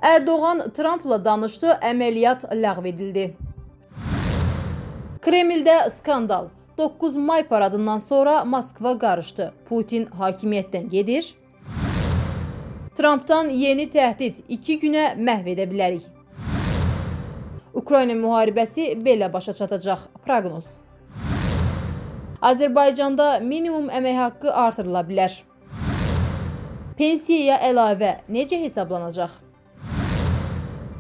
Erdoğan Trump'la danışdı, əməliyyat ləğv edildi. Kremldə skandal. 9 may paradından sonra Moskva qarışdı. Putin hakimiyyətdən gedir. Trumpdan yeni təhdid, 2 günə məhv edə bilərik. Ukrayna müharibəsi belə başa çatacaq. Proqnoz. Azərbaycanda minimum əmək haqqı artırıla bilər. Pensiyaya əlavə necə hesablanacaq?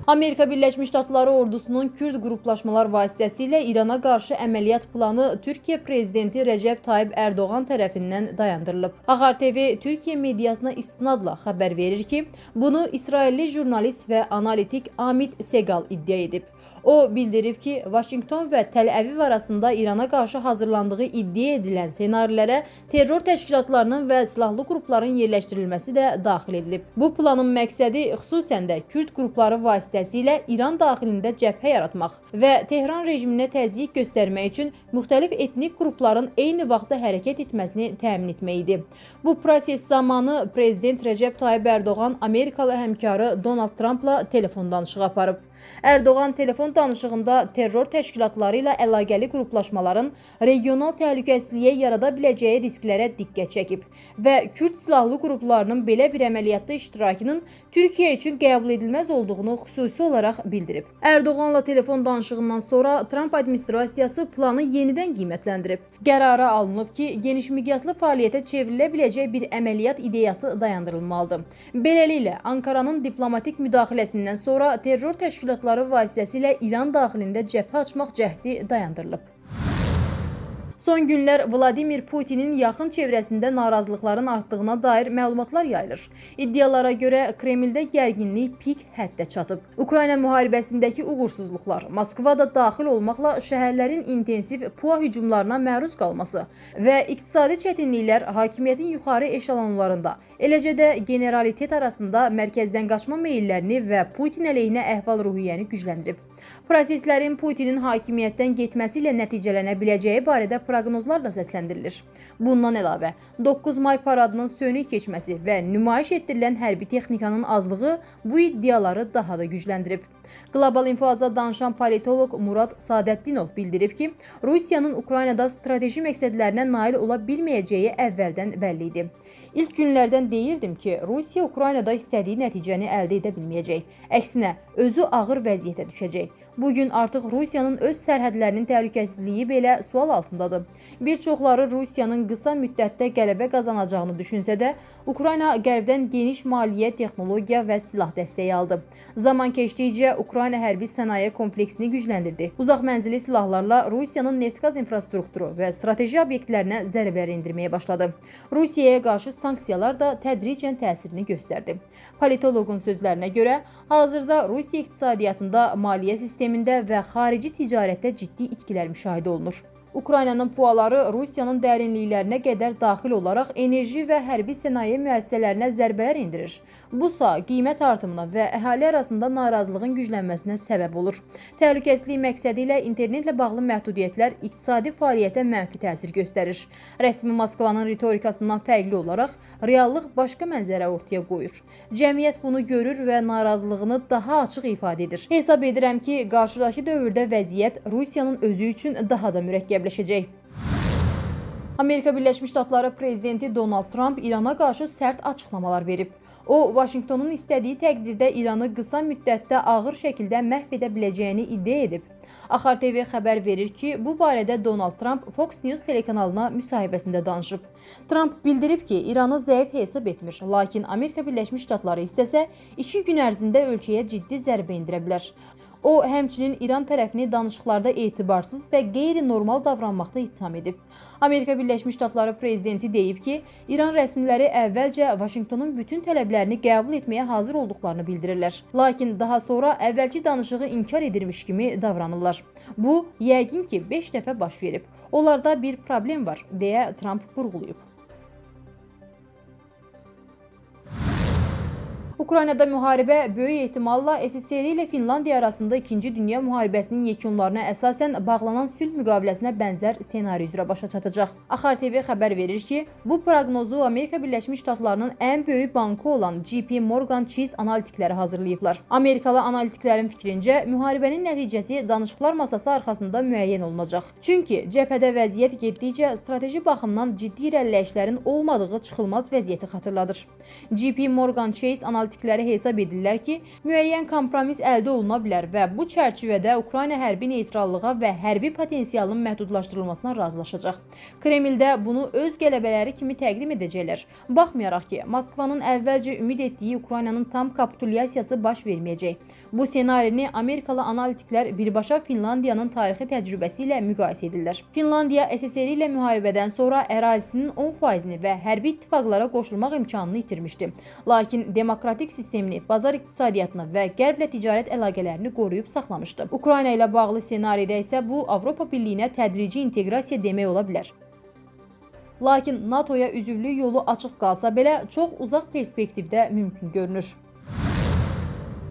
Amerika Birləşmiş Ştatları ordusunun Kürd qruplaşmalar vasitəsilə İrana qarşı əməliyyat planı Türkiyə prezidenti Rəcəb Tayyib Erdoğan tərəfindən dayandırılıb. Ağar TV Türkiyə mediasına istinadla xəbər verir ki, bunu İsrailli jurnalist və analitik Amit Segal iddia edib. O bildirib ki, Vaşinqton və Təl-Əviv arasında İrana qarşı hazırlandığı iddia edilən senarilərə terror təşkilatlarının və silahlı qrupların yerləşdirilməsi də daxil edilib. Bu planın məqsədi xüsusən də Kürd qrupları vasitəsilə İran daxilində cəbhə yaratmaq və Tehran rejiminə təzyiq göstərmək üçün müxtəlif etnik qrupların eyni vaxtda hərəkət etməsini təmin etmək idi. Bu proses zamanı Prezident Rəcəb Tayyib Erdoğan Amerikalı həmkarı Donald Trumpla telefon danışığı aparıb. Erdoğan telefon danışığında terror təşkilatları ilə əlaqəli qruplaşmaların regional təhlükəsizliyə yarada biləcəyi risklərə diqqət çəkib və Kürd silahlı qruplarının belə bir əməliyyatda iştirakının Türkiyə üçün qəbul edilməz olduğunu xüsusi olaraq bildirib. Erdoğanla telefon danışığından sonra Trump administrasiyası planı yenidən qiymətləndirib. Qərara alınıb ki, geniş miqyaslı fəaliyyətə çevrilə biləcək bir əməliyyat ideyası dayandırılmalıdır. Beləliklə, Ankaranın diplomatik müdaxiləsindən sonra terror təşkilatları vasitəsilə İran daxilində cəbhə açmaq cəhdi dayandırılıb. Son günlər Vladimir Putinin yaxın çevrəsində narazılıqların artdığına dair məlumatlar yayılır. İddialara görə Kremldə gərginlik pik həddə çatıb. Ukrayna müharibəsindəki uğursuzluqlar, Moskvada daxil olmaqla şəhərlərin intensiv PUA hücumlarına məruz qalması və iqtisadi çətinliklər hakimiyyətin yuxarı eşelonlarında, eləcə də generalitet arasında mərkəzdən qaçma meyillərini və Putin əleyhinə əhval-ruhiyyəni gücləndirib. Proseslərin Putinin hakimiyyətdən getməsi ilə nəticələnə biləcəyi barədə proqnozlar da səsləndirilir. Bundan əlavə, 9 may paradının sönük keçməsi və nümayiş etdirilən hərbi texnikanın azlığı bu iddiaları daha da gücləndirib. Qlobal İnfoza danışan politoloq Murad Sadəddinov bildirib ki, Rusiyanın Ukraynada strateji məqsədlərinə nail ola bilməyəcəyi əvvəldən bəlli idi. İlk günlərdən deyirdim ki, Rusiya Ukraynada istədiyi nəticəni əldə edə bilməyəcək. Əksinə, özü ağır vəziyyətə düşəcək. Bugün artıq Rusiyanın öz sərhədlərinin təhlükəsizliyi belə sual altındadır. Bir çoxları Rusiyanın qısa müddətdə qələbə qazanacağını düşünsə də, Ukrayna qərbdən geniş maliyyə, texnologiya və silah dəstəyi aldı. Zaman keçdikcə Ukrayna hərbi sənaye kompleksini gücləndirdi. Uzaq mənzili silahlarla Rusiyanın neft-qaz infrastrukturu və strateji obyektlərinə zərbələr endirməyə başladı. Rusiyaya qarşı sanksiyalar da tədricən təsirini göstərdi. Politoloqun sözlərinə görə, hazırda Rusiya iqtisadiyyatında, maliyyə sistemində və xarici ticarətdə ciddi itkilər müşahidə olunur. Ukraynanın PUA-ları Rusiyanın dərinliklərinə qədər daxil olaraq enerji və hərbi sənaye müəssisələrinə zərbələr endirir. Bu qiymət artımına və əhali arasında narazılığın güclənməsinə səbəb olur. Təhlükəsizlik məqsədi ilə internetlə bağlı məhdudiyyətlər iqtisadi fəaliyyətə mənfi təsir göstərir. Rəsmi Moskvanın ritorikasından fərqli olaraq reallıq başqa mənzərə ortaya qoyur. Cəmiyyət bunu görür və narazılığını daha açıq ifadə edir. Hesab edirəm ki, qarşıdakı dövrdə vəziyyət Rusiyanın özü üçün daha da mürəkkəbləşəcək. Amerika Birləşmiş Ştatları prezidenti Donald Trump İrana qarşı sərt açıqlamalar verib. O, Vaşinqtonun istədiyi təqdirdə İranı qısa müddətdə ağır şəkildə məhv edə biləcəyini iddia edib. Axar TV xəbər verir ki, bu barədə Donald Trump Fox News telekanalına müsahibəsində danışıb. Trump bildirib ki, İranı zəif hesab etmir, lakin Amerika Birləşmiş Ştatları istəsə 2 gün ərzində ölkəyə ciddi zərbə endirə bilər. O, həmçinin İran tərəfini danışıqlarda etibarsız və qeyri-normal davranmaqda ittiham edib. Amerika Birləşmiş Ştatları prezidenti deyib ki, İran rəsmiləri əvvəlcə Vaşinqtonun bütün tələblərini qəbul etməyə hazır olduqlarını bildirirlər. Lakin daha sonra əvvəlki danışığı inkar edilmiş kimi davranırlar. Bu, yəqin ki, 5 dəfə baş verib. Onlarda bir problem var, deyə Trump vurğulayıb. Ukraynada müharibə böyük ehtimalla SSR ilə Finlandiya arasında 2-ci Dünya müharibəsinin yekunlarına əsasən bağlanan sülh müqaviləsinə bənzər ssenari üzrə başa çatacaq. Axar TV xəbər verir ki, bu proqnozu Amerika Birləşmiş Ştatlarının ən böyük bankı olan JP Morgan Chase analitikləri hazırlayıblar. Amerikalı analitiklərin fikrincə, müharibənin nəticəsi danışıqlar masası arxasında müəyyən olunacaq. Çünki cəbhədə vəziyyət getdikcə strateji baxımdan ciddi irəliləyişlərin olmadığı çıxılmaz vəziyyəti xatırladır. JP Morgan Chase analitikləri hesab edirlər ki, müəyyən kompromis əldə oluna bilər və bu çərçivədə Ukrayna hərbi neytrallığa və hərbi potensialın məhdudlaşdırılmasına razılaşacaq. Kremldə bunu öz qələbələri kimi təqdim edəcəklər. Baxmayaraq ki, Moskvanın əvvəlcə ümid etdiyi Ukraynanın tam kapitulyasiyası baş verməyəcək. Bu ssenarini Amerikalı analitiklər birbaşa Finlandiyanın tarixi təcrübəsi ilə müqayisə edirlər. Finlandiya SSR ilə müharibədən sonra ərazisinin 10%-ni və hərbi ittifaqlara qoşulmaq imkanını itirmişdi. Lakin demokratik sistemini, bazar iqtisadiyyatını və Qərblə ticarət əlaqələrini qoruyub saxlamışdı. Ukrayna ilə bağlı ssenaridə isə bu Avropa Birliyinə tədrici inteqrasiya demək ola bilər. Lakin NATO-ya üzvlük yolu açıq qalsa belə çox uzaq perspektivdə mümkün görünür.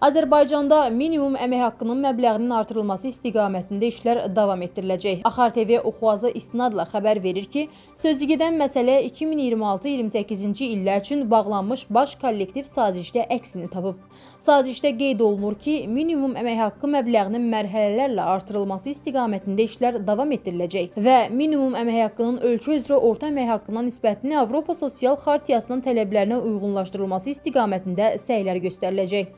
Azərbaycanda minimum əmək haqqının məbləğinin artırılması istiqamətində işlər davam etdiriləcək. Axar TV Oxuazı istinadla xəbər verir ki, sözügedən məsələ 2026-28-ci illər üçün bağlanmış baş kollektiv sazişdə əksini tapıb. Sazişdə qeyd olunur ki, minimum əmək haqqı məbləğinin mərhələlərlə artırılması istiqamətində işlər davam etdiriləcək və minimum əmək haqqının ölkə üzrə orta əmək haqqına nisbətini Avropa Sosial Xartiyasının tələblərinə uyğunlaşdırılması istiqamətində səylər göstəriləcək.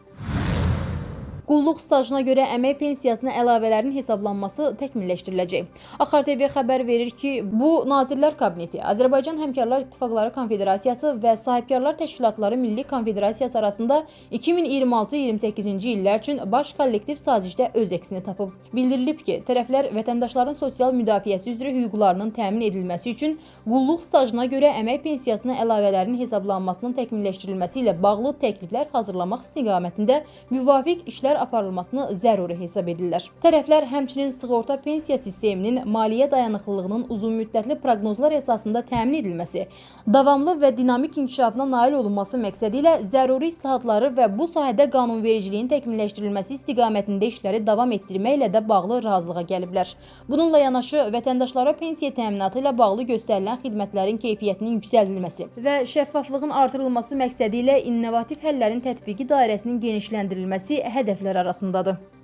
Qulluq stajına görə əmək pensiyasına əlavələrin hesablanması təkmilləşdiriləcək. Axar TV xəbər verir ki, bu Nazirlər Kabineti, Azərbaycan Həmkarlar İttifaqları Konfederasiyası və Sahibkarlar Təşkilatları Milli Konfederasiyası arasında 2026-28-ci illər üçün baş kollektiv sazişdə öz əksini tapıb. Bildirilib ki, tərəflər vətəndaşların sosial müdafiəsi üzrə hüquqlarının təmin edilməsi üçün qulluq stajına görə əmək pensiyasına əlavələrin hesablanmasının təkmilləşdirilməsi ilə bağlı təkliflər hazırlamaq istiqamətində müvafiq işlər aparılmasını zəruri hesab edirlər. Tərəflər həmçinin sığorta pensiya sisteminin maliyyə dayanıqlılığının uzunmüddətli proqnozlar əsasında təmin edilməsi, davamlı və dinamik inkişafına nail olunması məqsədi ilə zəruri islahatları və bu sahədə qanunvericiliyin təkmilləşdirilməsi istiqamətində işləri davam etdirməklə də bağlı razılığa gəliblər. Bununla yanaşı, vətəndaşlara pensiya təminatı ilə bağlı göstərilən xidmətlərin keyfiyyətinin yüksəldilməsi və şəffaflığın artırılması məqsədi ilə innovativ həllərin tətbiqi dairəsinin genişləndirilməsi hədəflər arasındadır.